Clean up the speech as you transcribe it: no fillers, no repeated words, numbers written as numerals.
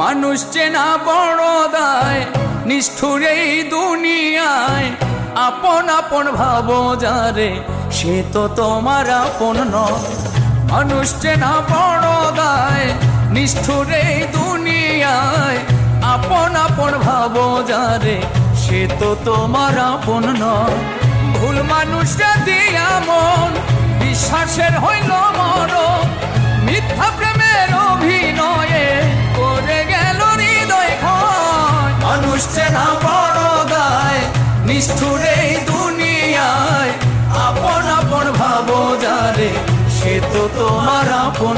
মানুষ চেনা বড় দায়, নিষ্ঠুর এই দুনিয়ায়। আপন আপন ভাবো যারে, সে তো তোমার আপন নয়। মানুষ চেনা বড় দায়, নিষ্ঠুর এই দুনিয়ায়। আপন আপন ভাবো যারে, সে তো তোমার আপন নয়। ভুল মানুষটা দিয়া মন বিশ্বাসের হইল মরণ। মিথ্যা প্রেমের অভিনয়ে করে গেল হৃদয় ক্ষয়। মানুষ চেনা বড় দায়, নিষ্ঠুর এই দুনিয়ায়। আপন আপন ভাবো যারে, সে তো তোমার আপন